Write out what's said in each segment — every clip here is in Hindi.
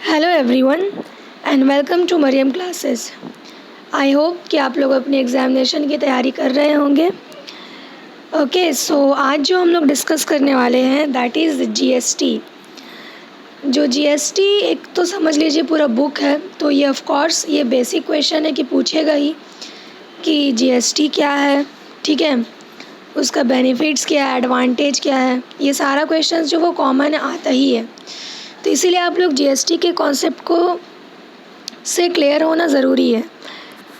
Hello everyone and welcome to Maryam classes. I hope कि आप लोग अपनी एग्ज़ामिनेशन की तैयारी कर रहे होंगे। ओके, सो आज जो हम लोग डिस्कस करने वाले हैं दैट इज़ जीएसटी। जो जीएसटी एक तो समझ लीजिए पूरा बुक है, तो ये ऑफ कोर्स ये बेसिक क्वेश्चन है कि पूछेगा ही कि जीएसटी क्या है, ठीक है, उसका बेनिफिट्स क्या है, एडवांटेज क्या है। ये सारा क्वेश्चन जो वो कॉमन आता ही है, तो इसीलिए आप लोग जीएसटी के कॉन्सेप्ट को से क्लियर होना ज़रूरी है।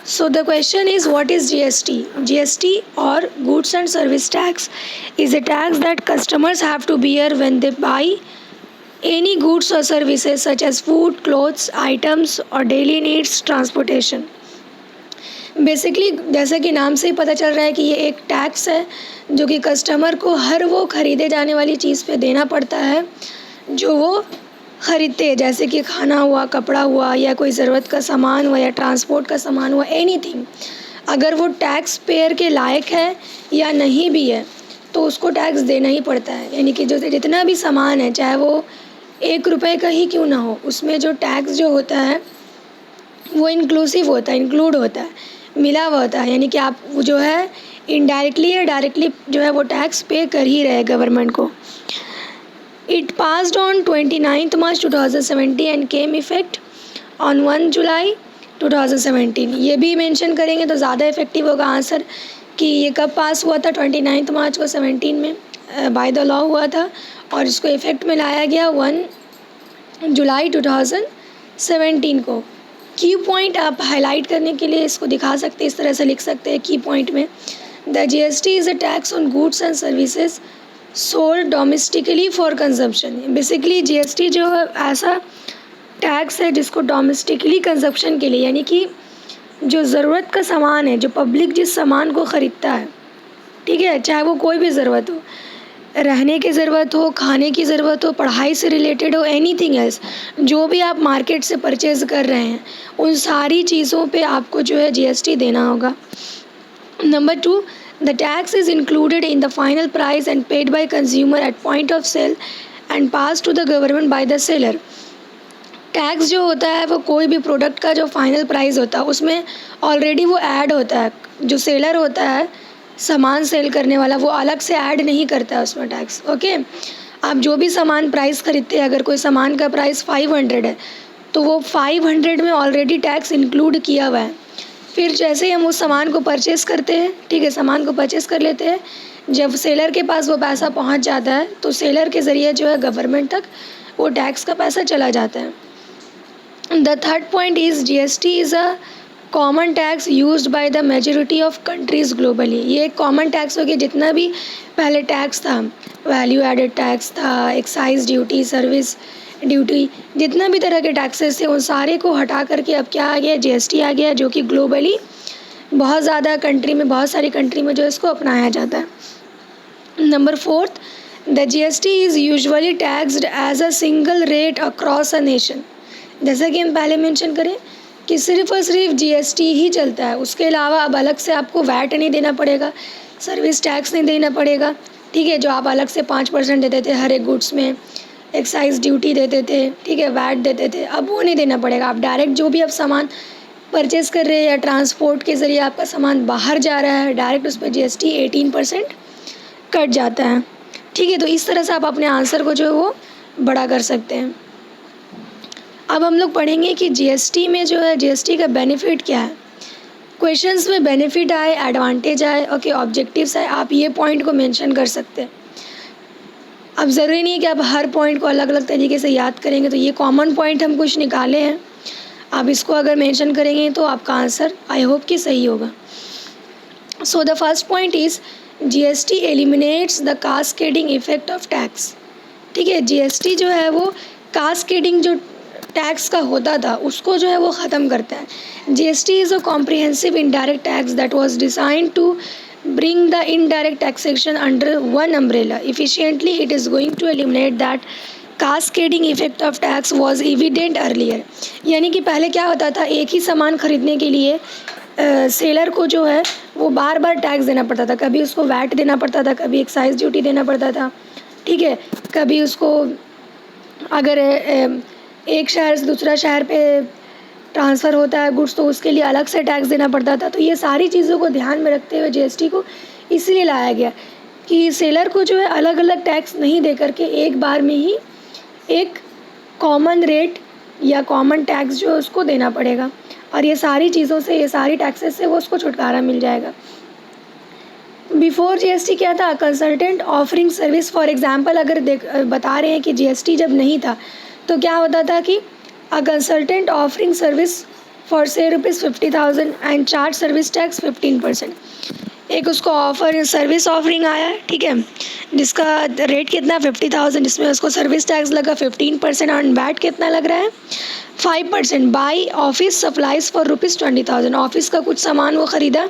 So the question is what is GST? GST और goods and service tax is a tax that customers have to bear when they buy any goods और services such as food, clothes, items और डेली नीड्स, ट्रांसपोर्टेशन। बेसिकली जैसे कि नाम से ही पता चल रहा है कि ये एक टैक्स है जो कि कस्टमर को हर वो ख़रीदे जाने वाली चीज़ पे देना पड़ता है जो वो ख़रीदते हैं, जैसे कि खाना हुआ, कपड़ा हुआ, या कोई ज़रूरत का सामान हुआ, या ट्रांसपोर्ट का सामान हुआ, एनीथिंग। अगर वो टैक्स पेयर के लायक है या नहीं भी है तो उसको टैक्स देना ही पड़ता है। यानी कि जो जितना भी सामान है, चाहे वो 1 रुपये का ही क्यों ना हो, उसमें जो टैक्स जो होता है वो इंक्लूसिव होता है, इंक्लूड होता है, मिला हुआ होता है। यानी कि आप वो जो है इनडायरेक्टली या डायरेक्टली जो है वो टैक्स पे कर ही रहे गवर्नमेंट को। It passed on 29th March 2017 and came effect on 1 July 2017। ये भी मेंशन करेंगे तो ज़्यादा इफेक्टिव होगा आंसर कि ये कब पास हुआ था। 29 मार्च को 17 में बाय द लॉ हुआ था और इसको इफ़ेक्ट में लाया गया 1 जुलाई 2017 को। की पॉइंट आप हाईलाइट करने के लिए इसको दिखा सकते हैं, इस तरह से लिख सकते हैं की पॉइंट में, the GST is a tax on goods and services sold domestically for consumption. Basically GST जो है ऐसा टैक्स है जिसको डोमेस्टिकली कंजप्शन के लिए, यानी कि जो ज़रूरत का सामान है, जो पब्लिक जिस सामान को ख़रीदता है, ठीक है, चाहे वो कोई भी ज़रूरत हो, रहने की ज़रूरत हो, खाने की ज़रूरत हो, पढ़ाई से रिलेटेड हो, एनीथिंग एल्स, जो भी आप मार्केट से परचेज़ कर रहे हैं उन सारी चीज़ों पे आपको जो है जीएसटी देना होगा। Number 2, the tax is included in the final price and paid by consumer at point of sale and passed to the government by the seller। Tax जो होता है वो कोई भी प्रोडक्ट का जो फाइनल प्राइस होता है उसमें ऑलरेडी वो ऐड होता है। जो सेलर होता है, सामान सेल करने वाला, वो अलग से ऐड नहीं करता है उसमें टैक्स। ओके, आप जो भी सामान प्राइस खरीदते हैं, अगर कोई सामान का प्राइस 500 है तो वो 500 में ऑलरेडी टैक्स इंक्लूड किया हुआ है। फिर जैसे ही हम उस सामान को परचेज़ करते हैं, ठीक है, सामान को परचेज़ कर लेते हैं, जब सेलर के पास वो पैसा पहुंच जाता है तो सेलर के ज़रिए जो है गवर्नमेंट तक वो टैक्स का पैसा चला जाता है। The third point is GST is a common tax used by the majority of countries globally. ये एक कॉमन टैक्स हो गया। जितना भी पहले टैक्स था, वैल्यू एडेड टैक्स था, एक्साइज ड्यूटी, सर्विस ड्यूटी, जितना भी तरह के टैक्सेस थे उन सारे को हटा करके अब क्या आ गया, जीएसटी आ गया, जो कि ग्लोबली बहुत ज़्यादा कंट्री में, बहुत सारी कंट्री में जो इसको अपनाया जाता है। Number 4, the GST is usually taxed as a single rate across a nation. जैसा कि हम पहले मेंशन करें कि सिर्फ़ और सिर्फ जीएसटी ही चलता है, उसके अलावा अब अलग से आपको वैट नहीं देना पड़ेगा, सर्विस टैक्स नहीं देना पड़ेगा, ठीक है, जो आप अलग से 5% देते थे हर एक गुड्स में, एक्साइज ड्यूटी देते थे, ठीक है, वैट देते थे, अब वो नहीं देना पड़ेगा। आप डायरेक्ट जो भी आप सामान परचेज़ कर रहे हैं या ट्रांसपोर्ट के ज़रिए आपका सामान बाहर जा रहा है, डायरेक्ट उस पर जीएसटी 18% कट जाता है, ठीक है। तो इस तरह से आप अपने आंसर को जो है वो बड़ा कर सकते हैं। अब हम लोग पढ़ेंगे कि जीएसटी में जो है जीएसटी का बेनिफिट क्या है। क्वेश्चंस में बेनिफिट आए, एडवांटेज आए, ओके, ऑब्जेक्टिव्स आए, आप ये पॉइंट को मेंशन कर सकते हैं। अब ज़रूरी नहीं है कि आप हर पॉइंट को अलग अलग तरीके से याद करेंगे, तो ये कॉमन पॉइंट हम कुछ निकाले हैं, आप इसको अगर मेंशन करेंगे तो आपका आंसर आई होप कि सही होगा। So the first point is GST eliminates the cascading effect of tax. ठीक है, जीएसटी जो है वो कास्केडिंग जो टैक्स का होता था उसको जो है वो ख़त्म करता है। GST is a comprehensive indirect tax that was designed to bring the indirect taxation under one umbrella efficiently. It is going to eliminate that cascading effect of tax was evident earlier। यानी कि पहले क्या होता था, एक ही सामान खरीदने के लिए सेलर को जो है वो बार बार टैक्स देना पड़ता था, कभी उसको वैट देना पड़ता था, कभी एक्साइज ड्यूटी देना पड़ता था, ठीक है, कभी उसको अगर एक शहर से दूसरा शहर पे ट्रांसफ़र होता है गुड्स, तो उसके लिए अलग से टैक्स देना पड़ता था। तो ये सारी चीज़ों को ध्यान में रखते हुए जीएसटी को इसलिए लाया गया कि सेलर को जो है अलग अलग टैक्स नहीं दे करके एक बार में ही एक कॉमन रेट या कॉमन टैक्स जो है उसको देना पड़ेगा, और ये सारी चीज़ों से, ये सारी टैक्सेस से वो उसको छुटकारा मिल जाएगा। बिफोर जीएसटी क्या था? Consultant offering service. For example अगर बता रहे हैं कि जीएसटी जब नहीं था तो क्या होता था कि a consultant offering service for से ₹50,000 एंड चार्ज सर्विस टैक्स 15%। एक उसको ऑफर सर्विस ऑफरिंग आया, ठीक है, जिसका रेट कितना 50,000, जिसमें उसको सर्विस टैक्स लगा 15% और वैट कितना लग रहा है 5%। By office supplies for ₹20,000। Office का कुछ सामान वो ख़रीदा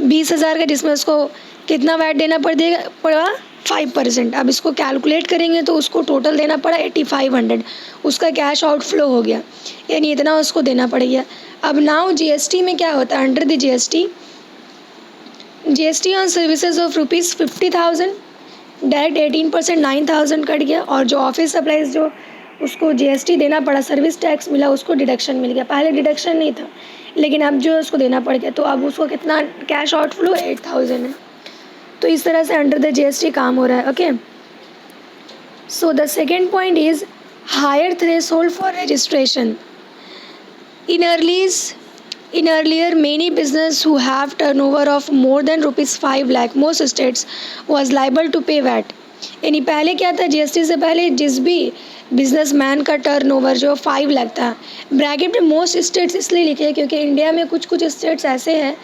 20,000 का, जिसमें उसको कितना वैट देना पड़ा 5%। अब इसको कैलकुलेट करेंगे तो उसको टोटल देना पड़ा 8500, उसका कैश आउटफ्लो हो गया, यानी इतना उसको देना पड़ गया। अब नाउ जीएसटी में क्या होता है? Under the GST on services of ₹50,000 direct 18% 9,000 cut गया, और जो ऑफिस सप्लाईज जो उसको जीएसटी देना पड़ा, सर्विस टैक्स मिला, उसको डिडक्शन मिल गया। पहले डिडक्शन नहीं था, लेकिन अब जो है उसको देना पड़ गया, तो अब उसको कितना कैश आउटफ्लो 8,000 है। तो इस तरह से अंडर द जीएसटी काम हो रहा है। Okay, so the second point is higher threshold for registration. In earlier, many business who have turnover of more than ₹5 lakh, most states was liable to pay VAT। यानी पहले क्या था? जीएसटी से पहले जिस भी बिजनेसमैन का टर्नओवर जो 5 लाख था, ब्रैकेट में मोस्ट स्टेट्स इसलिए लिखे हैं क्योंकि इंडिया में कुछ कुछ स्टेट्स ऐसे हैं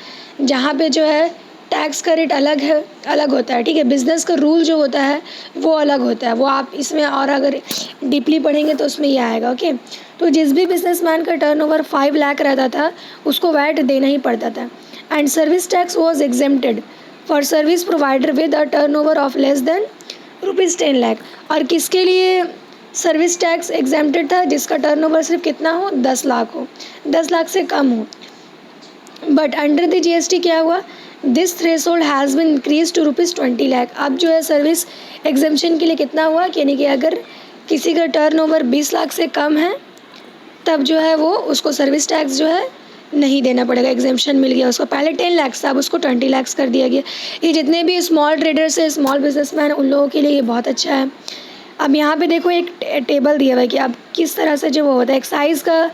जहाँ पे जो है टैक्स का रेट अलग होता है, ठीक है। बिज़नेस का रूल जो होता है वो अलग होता है, वो आप इसमें और अगर डीपली पढ़ेंगे तो उसमें ये आएगा। ओके, तो जिस भी बिजनेसमैन का टर्नओवर 5 लाख रहता था उसको वैट देना ही पड़ता था। And service tax was exempted for service provider with a turnover of less than ₹10 lakh. और किसके लिए सर्विस टैक्स एग्जेम्प्टेड था? जिसका टर्नओवर सिर्फ कितना हो, 10 लाख हो, 10 लाख से कम हो। बट अंडर द जीएसटी क्या हुआ? This threshold has been increase to ₹20 lakh. अब जो है सर्विस एग्जेम्पशन के लिए कितना हुआ, यानी कि अगर किसी का टर्नओवर 20 लाख से कम है तब जो है वो उसको सर्विस टैक्स जो है नहीं देना पड़ेगा, एग्जेम्पशन मिल गया उसको। पहले 10 लाख था, अब उसको 20 लाख कर दिया गया। ये जितने भी स्मॉल ट्रेडर्स हैं, स्मॉल बिजनेसमैन, उन लोगों के लिए ये बहुत अच्छा है। अब यहाँ पे देखो एक टेबल दिया हुआ है कि अब किस तरह से जो वो होता है। एक्साइज का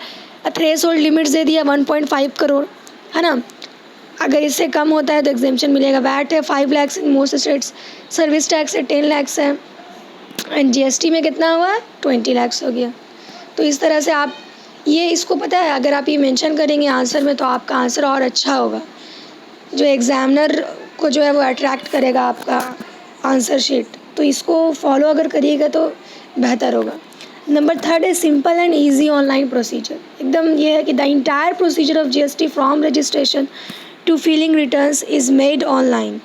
थ्रेशोल्ड लिमिट्स दे दिया 1.5 करोड़, है ना। अगर इससे कम होता है तो एग्जेम्पशन मिलेगा। वैट है 5 lakh in most states, service tax है 10 लाख है, एंड जीएसटी में कितना हुआ 20 लाख हो गया। तो इस तरह से आप ये इसको पता है, अगर आप ये मेंशन करेंगे आंसर में तो आपका आंसर और अच्छा होगा, जो एग्ज़ामिनर को जो है वो अट्रैक्ट करेगा आपका आंसर शीट। तो इसको फॉलो अगर करिएगा तो बेहतर होगा। नंबर 3 है simple and easy online procedure. एकदम ये है कि the entire procedure of GST from registration to filing returns is made online.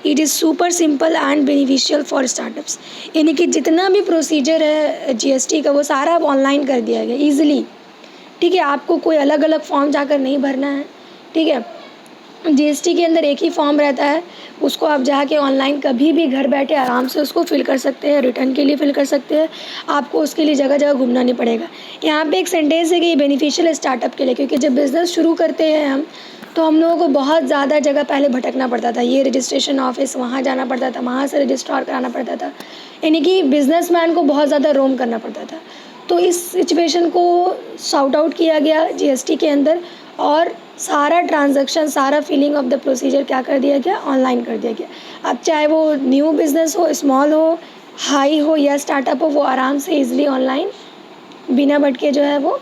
It is super simple and beneficial for startups. यानी कि जितना भी प्रोसीजर है जीएसटी का वो सारा अब ऑनलाइन कर दिया गया ईजिली, ठीक है। आपको कोई अलग अलग फॉर्म जाकर नहीं भरना है, ठीक है। जीएसटी के अंदर एक ही फॉर्म रहता है, उसको आप जाके ऑनलाइन कभी भी घर बैठे आराम से उसको फिल कर सकते हैं, रिटर्न के लिए फिल कर सकते हैं। आपको उसके लिए जगह जगह घूमना नहीं पड़ेगा। यहाँ पे एक सेंटेंस है कि ये बेनिफिशियल स्टार्टअप के लिए, क्योंकि जब बिज़नेस शुरू करते हैं हम तो हम लोगों को बहुत ज़्यादा जगह पहले भटकना पड़ता था। ये रजिस्ट्रेशन ऑफिस, वहाँ जाना पड़ता था, वहाँ से रजिस्ट्रार कराना पड़ता था, यानी कि बिजनेसमैन को बहुत ज़्यादा रोम करना पड़ता था। तो इस सिचुएशन को सॉर्ट आउट किया गया जीएसटी के अंदर, और सारा ट्रांजैक्शन, सारा फिलिंग ऑफ द प्रोसीजर क्या कर दिया गया, ऑनलाइन कर दिया गया। अब चाहे वो न्यू बिज़नेस हो, स्मॉल हो, हाई हो या स्टार्टअप हो, वो आराम से ईजिली ऑनलाइन बिना भटके जो है वो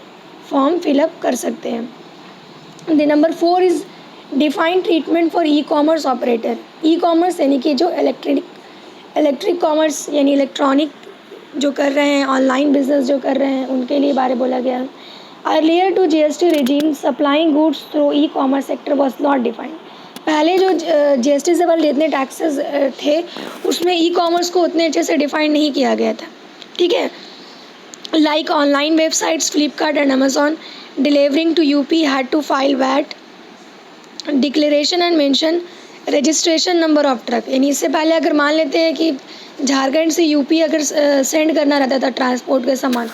फॉर्म फिलअप कर सकते हैं। The number 4 is defined treatment for e commerce operator. E commerce यानी कि जो इलेक्ट्रिक कॉमर्स यानी इलेक्ट्रॉनिक जो कर रहे हैं, ऑनलाइन बिजनेस जो कर रहे हैं, उनके लिए बारे बोला गया है। Earlier to GST regime supplying goods through ecommerce sector was not defined. पहले जो जीएसटी से वाले जितने टैक्सेस थे उसमें ई कॉमर्स को उतने अच्छे से डिफाइन नहीं किया गया था, ठीक है। Like online websites Flipkart and Amazon delivering to UP had to file VAT declaration and mention registration number of truck. यानी इससे पहले अगर मान लेते हैं कि झारखंड से यूपी अगर सेंड करना रहता था ट्रांसपोर्ट के सामान,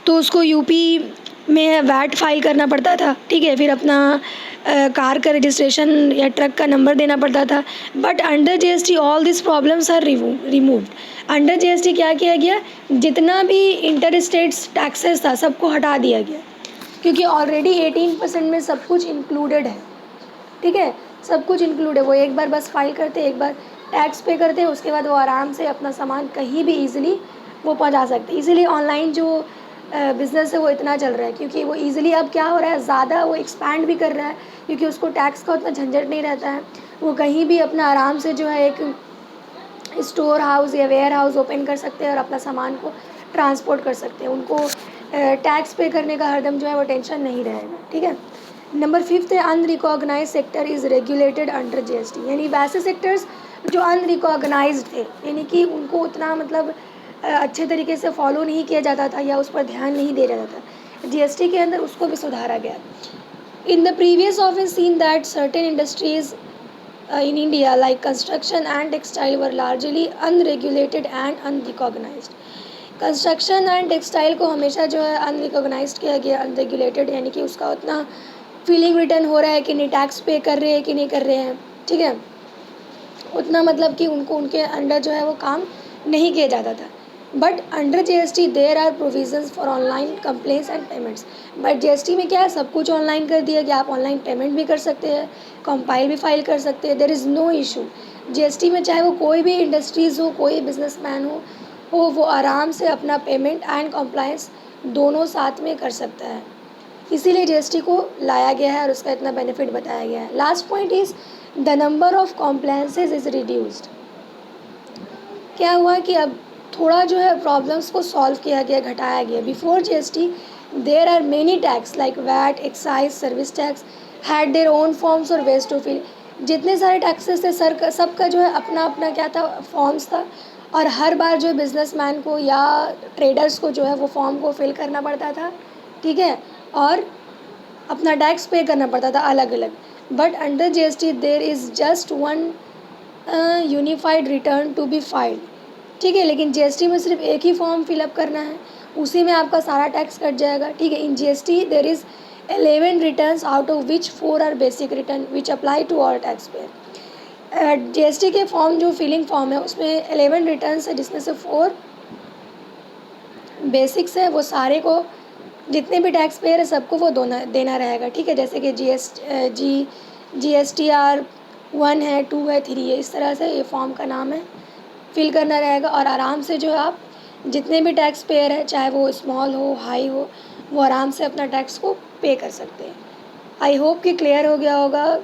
तो उसको यूपी में वैट फाइल करना पड़ता था, ठीक है, फिर अपना कार का रजिस्ट्रेशन या ट्रक का नंबर देना पड़ता था। But under GST all this problems are removed. Under GST क्या किया गया, जितना भी इंटर स्टेट्स टैक्सेस था सबको हटा दिया गया, क्योंकि ऑलरेडी 18% में सब कुछ इंक्लूडेड है, ठीक है, सब कुछ इंक्लूड है। वो एक बार बस फाइल करते, एक बार टैक्स पे करते, उसके बाद वो आराम से अपना सामान कहीं भी ईजिली वो पहुंचा सकते। इसीलिए ऑनलाइन जो बिज़नेस है वो इतना चल रहा है, क्योंकि वो ईजिली अब क्या हो रहा है, ज़्यादा वो एक्सपैंड भी कर रहा है, क्योंकि उसको टैक्स का उतना झंझट नहीं रहता है। वो कहीं भी अपना आराम से जो है एक स्टोर हाउस या वेयर हाउस ओपन कर सकते हैं और अपना सामान को ट्रांसपोर्ट कर सकते हैं। उनको टैक्स पे करने का हरदम जो है वो टेंशन नहीं रहेगा, ठीक है। नंबर 5 है unrecognised sector is regulated under GST. यानी वैसे सेक्टर्स जो अनरिकॉग्नाइज्ड थे, यानी कि उनको उतना मतलब अच्छे तरीके से फॉलो नहीं किया जाता था या उस पर ध्यान नहीं दिया जाता था, जीएसटी के अंदर उसको भी सुधारा गया। In the previous often seen that certain industries in India like construction and textile were largely unregulated and unrecognized। Construction and textile को हमेशा जो है अनरिकॉग्नाइज्ड किया गया, अनरेगुलेटेड, यानी कि उसका उतना फीलिंग रिटर्न हो रहा है कि नहीं, टैक्स पे कर रहे हैं कि नहीं कर रहे हैं, ठीक है, उतना मतलब कि उनको उनके अंडर जो है वो काम नहीं किया जाता था। But under GST there are provisions for online complaints and payments. But GST में क्या है, सब कुछ ऑनलाइन कर दिया कि आप ऑनलाइन पेमेंट भी कर सकते हैं, कंपाइल भी फाइल कर सकते हैं, there is no issue. GST में चाहे वो कोई भी इंडस्ट्रीज़ हो, कोई बिजनेसमैन हो वो आराम से अपना पेमेंट एंड कंप्लायंस दोनों साथ में कर सकता है। इसीलिए जीएसटी को लाया गया है और उसका इतना बेनिफिट बताया गया है। Last point is the number of compliances is reduced. क्या हुआ कि अब थोड़ा जो है प्रॉब्लम्स को सॉल्व किया गया, घटाया गया। Before GST there are many tax like VAT, excise, service tax had their own forms और वेज टू फिल। जितने सारे टैक्सेस थे सर सबका जो है अपना अपना क्या था, फॉर्म्स था, और हर बार जो है बिजनेसमैन को या ट्रेडर्स को जो है वो फॉर्म को फिल करना पड़ता था, ठीक है, और अपना टैक्स पे करना पड़ता था अलग अलग। But under GST there is just one unified return to be filed, ठीक है, लेकिन जीएसटी में सिर्फ एक ही फॉर्म फिलअप करना है, उसी में आपका सारा टैक्स कट जाएगा, ठीक है। In GST there is 11 returns out of which 4 are basic return which apply to all tax payer. GST के फॉर्म जो फिलिंग फॉर्म है उसमें 11 रिटर्न्स है, जिसमें से 4 बेसिक्स है, वो सारे को जितने भी टैक्स पेयर है सबको वो देना रहेगा, ठीक है। जैसे कि GSTR 1 है, 2 है, 3 है, इस तरह से ये फॉर्म का नाम है, फिल करना रहेगा और आराम से जो है आप जितने भी टैक्स पेयर है, चाहे वो स्मॉल हो हाई हो, वो आराम से अपना टैक्स को पे कर सकते हैं। आई होप कि क्लियर हो गया होगा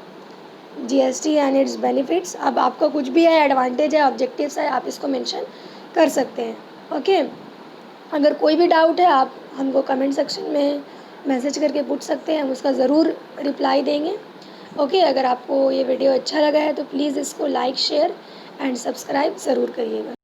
जीएसटी एंड इट्स बेनिफिट्स। अब आपका कुछ भी है, एडवांटेज है, ऑब्जेक्टिव्स है, आप इसको मेंशन कर सकते हैं, ओके। अगर कोई भी डाउट है आप हमको कमेंट सेक्शन में मैसेज करके पूछ सकते हैं, हम उसका ज़रूर रिप्लाई देंगे, ओके। अगर आपको ये वीडियो अच्छा लगा है तो प्लीज़ इसको लाइक, शेयर एंड सब्सक्राइब ज़रूर करिएगा।